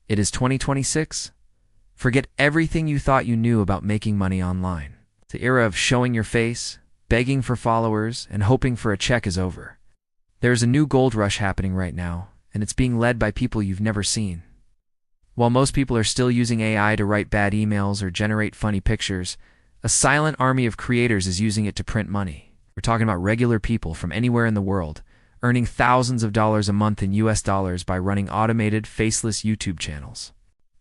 It is 2026. Forget everything you thought you knew about making money online. The era of showing your face, begging for followers, and hoping for a check is over. There's a new gold rush happening right now, and it's being led by people you've never seen. While most people are still using AI to write bad emails or generate funny pictures, a silent army of creators is using it to print money. We're talking about regular people from anywhere in the world, earning thousands of dollars a month in US dollars by running automated, faceless YouTube channels.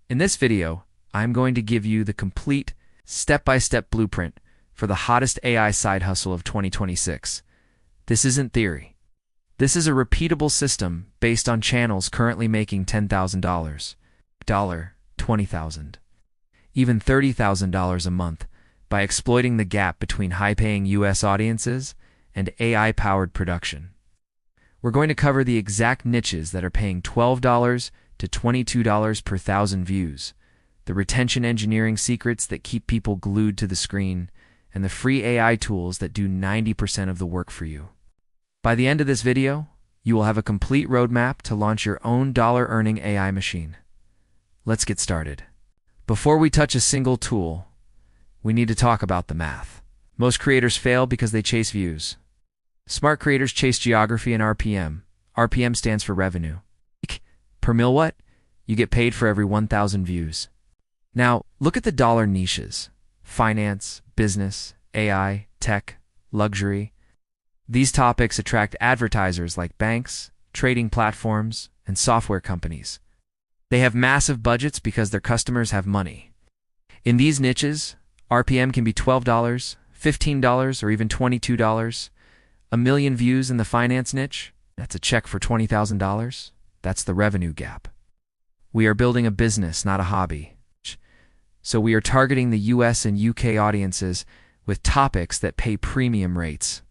In this video, I'm going to give you the complete, step-by-step blueprint for the hottest AI side hustle of 2026. This isn't theory. This is a repeatable system based on channels currently making $10,000, $20,000, even $30,000 a month by exploiting the gap between high-paying US audiences and AI-powered production. We're going to cover the exact niches that are paying $12 to $22 per thousand views, the retention engineering secrets that keep people glued to the screen, and the free AI tools that do 90% of the work for you. By the end of this video, you will have a complete roadmap to launch your own dollar-earning AI machine. Let's get started. Before we touch a single tool, we need to talk about the math. Most creators fail because they chase views. Smart creators chase geography and RPM. RPM stands for revenue. Per mil what? You get paid for every 1,000 views. Now, look at the dollar niches: finance, business, AI, tech, luxury. These topics attract advertisers like banks, trading platforms, and software companies. They have massive budgets because their customers have money. In these niches, RPM can be $12, $15, or even $22. A million views in the finance niche? That's a check for $20,000. That's the revenue gap. We are building a business, not a hobby. So we are targeting the US and UK audiences with topics that pay premium rates.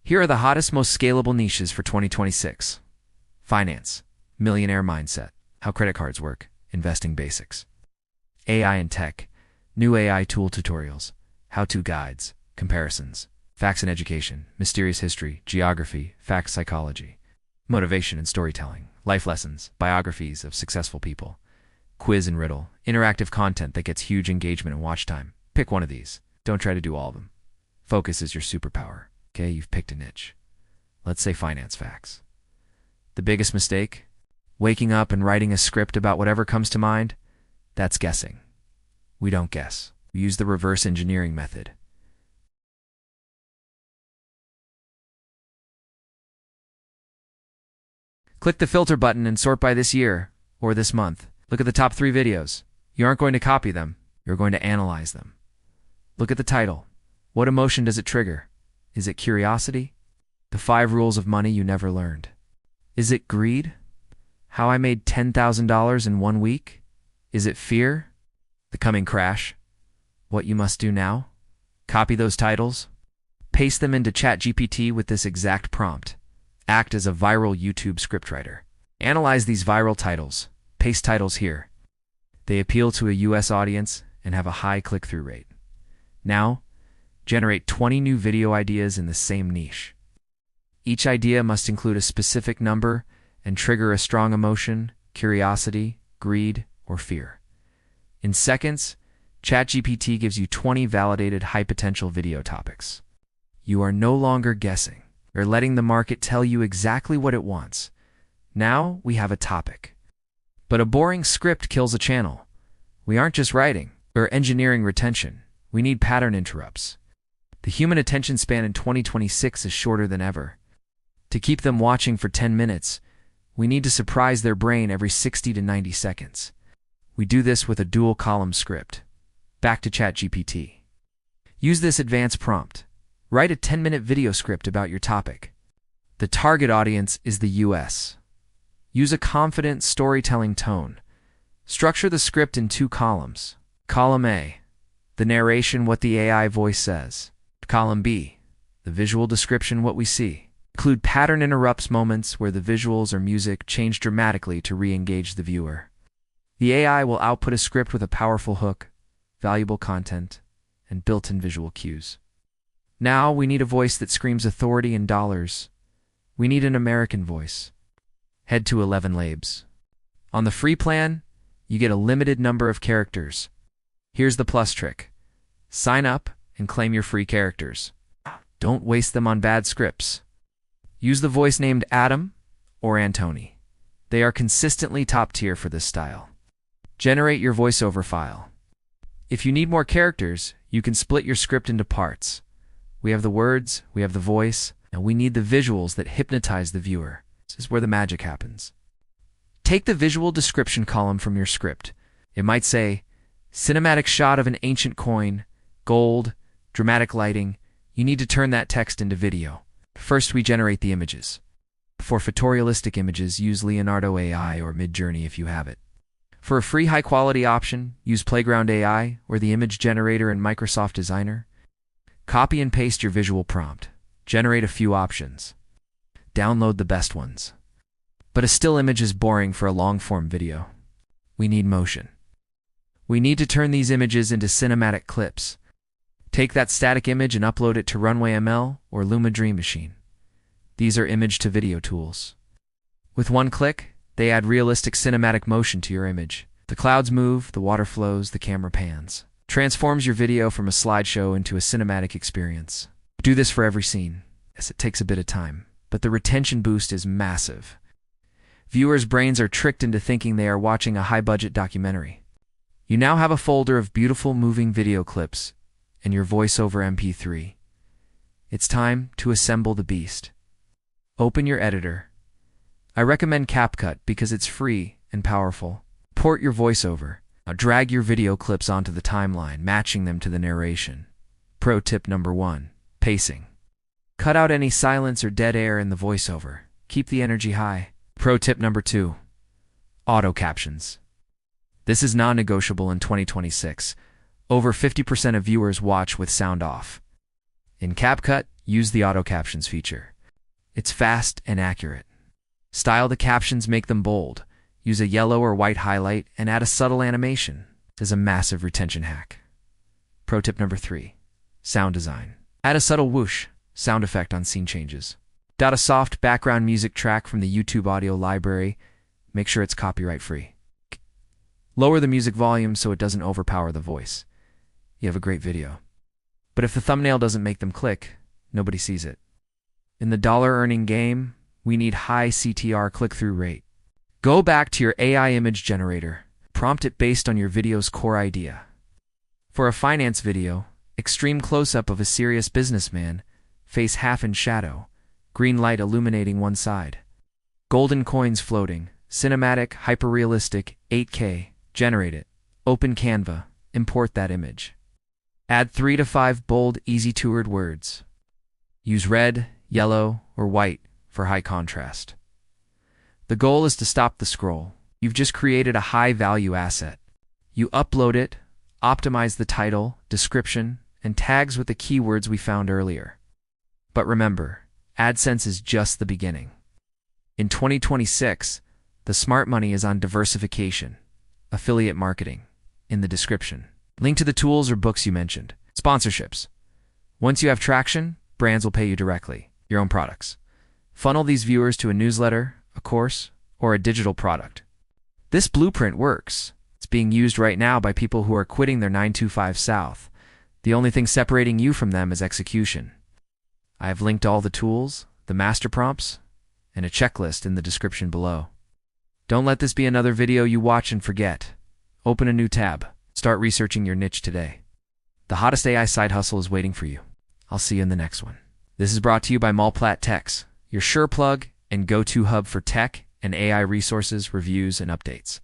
Here are the hottest, most scalable niches for 2026. Finance, millionaire mindset, how credit cards work, investing basics. AI and tech, new AI tool tutorials, how-to guides, comparisons. Facts and education, mysterious history, geography, fact psychology. Motivation and storytelling, life lessons, biographies of successful people. Quiz and riddle, interactive content that gets huge engagement and watch time. Pick one of these. Don't try to do all of them. Focus is your superpower. Okay, you've picked a niche. Let's say finance facts. The biggest mistake? Waking up and writing a script about whatever comes to mind? That's guessing. We don't guess. We use the reverse engineering method. Click the filter button and sort by this year or this month. Look at the top 3 videos. You aren't going to copy them. You're going to analyze them. Look at the title. What emotion does it trigger? Is it curiosity? The 5 rules of money you never learned. Is it greed? How I made $10,000 in 1 week? Is it fear? The coming crash? What you must do now? Copy those titles. Paste them into ChatGPT with this exact prompt. Act as a viral YouTube scriptwriter. Analyze these viral titles. Paste titles here. They appeal to a US audience and have a high click-through rate. Now, generate 20 new video ideas in the same niche. Each idea must include a specific number and trigger a strong emotion, curiosity, greed, or fear. In seconds, ChatGPT gives you 20 validated high-potential video topics. You are no longer guessing. You're letting the market tell you exactly what it wants. Now we have a topic. But a boring script kills a channel. We aren't just writing. We're engineering retention. We need pattern interrupts. The human attention span in 2026 is shorter than ever. To keep them watching for 10 minutes, we need to surprise their brain every 60 to 90 seconds. We do this with a dual-column script. Back to ChatGPT. Use this advanced prompt. Write a 10-minute video script about your topic. The target audience is the US. Use a confident storytelling tone. Structure the script in 2 columns. Column A, the narration, what the AI voice says. Column B, the visual description, what we see. Include pattern interrupts, moments where the visuals or music change dramatically to re-engage the viewer. The AI will output a script with a powerful hook, valuable content, and built-in visual cues. Now we need a voice that screams authority in dollars. We need an American voice. Head to 11 Labs. On the free plan, you get a limited number of characters. Here's the plus trick. Sign up and claim your free characters. Don't waste them on bad scripts. Use the voice named Adam or Antony. They are consistently top tier for this style. Generate your voiceover file. If you need more characters, you can split your script into parts. We have the words, we have the voice, and we need the visuals that hypnotize the viewer. This is where the magic happens. Take the visual description column from your script. It might say, cinematic shot of an ancient coin, gold, dramatic lighting. You need to turn that text into video. First, we generate the images. For photorealistic images, use Leonardo AI or Midjourney if you have it. For a free high-quality option, use Playground AI or the image generator in Microsoft Designer. Copy and paste your visual prompt. Generate a few options. Download the best ones. But a still image is boring for a long-form video. We need motion. We need to turn these images into cinematic clips. Take that static image and upload it to Runway ML or Luma Dream Machine. These are image-to-video tools. With one click, they add realistic cinematic motion to your image. The clouds move, the water flows, the camera pans. Transforms your video from a slideshow into a cinematic experience. Do this for every scene. Yes, it takes a bit of time, but the retention boost is massive. Viewers' brains are tricked into thinking they are watching a high-budget documentary. You now have a folder of beautiful moving video clips and your voiceover MP3. It's time to assemble the beast. Open your editor. I recommend CapCut because it's free and powerful. Port your voiceover. Now drag your video clips onto the timeline, matching them to the narration. Pro tip number 1, pacing. Cut out any silence or dead air in the voiceover. Keep the energy high. Pro tip number 2, auto captions. This is non-negotiable in 2026. Over 50% of viewers watch with sound off. In CapCut, use the auto captions feature. It's fast and accurate. Style the captions, make them bold. Use a yellow or white highlight and add a subtle animation. This is a massive retention hack. Pro tip number 3, sound design. Add a subtle whoosh sound effect on scene changes. Add a soft background music track from the YouTube audio library. Make sure it's copyright free. Lower the music volume so it doesn't overpower the voice. You have a great video. But if the thumbnail doesn't make them click, nobody sees it. In the dollar-earning game, we need high CTR click-through rate. Go back to your AI image generator. Prompt it based on your video's core idea. For a finance video, extreme close-up of a serious businessman, face half in shadow, green light illuminating one side. Golden coins floating, cinematic, hyper-realistic, 8K, generate it. Open Canva, import that image. Add 3 to 5 bold, easy-to-read words. Use red, yellow, or white for high contrast. The goal is to stop the scroll. You've just created a high-value asset. You upload it, optimize the title, description, and tags with the keywords we found earlier. But remember, AdSense is just the beginning. In 2026, the smart money is on diversification, affiliate marketing, in the description. Link to the tools or books you mentioned. Sponsorships. Once you have traction, brands will pay you directly, your own products. Funnel these viewers to a newsletter, a course, or a digital product. This blueprint works. It's being used right now by people who are quitting their 9-to-5 South. The only thing separating you from them is execution. I have linked all the tools, the master prompts, and a checklist in the description below. Don't let this be another video you watch and forget. Open a new tab. Start researching your niche today. The hottest AI side hustle is waiting for you. I'll see you in the next one. This is brought to you by Mulplat Techs, your sure plug and go-to hub for tech and AI resources, reviews, and updates.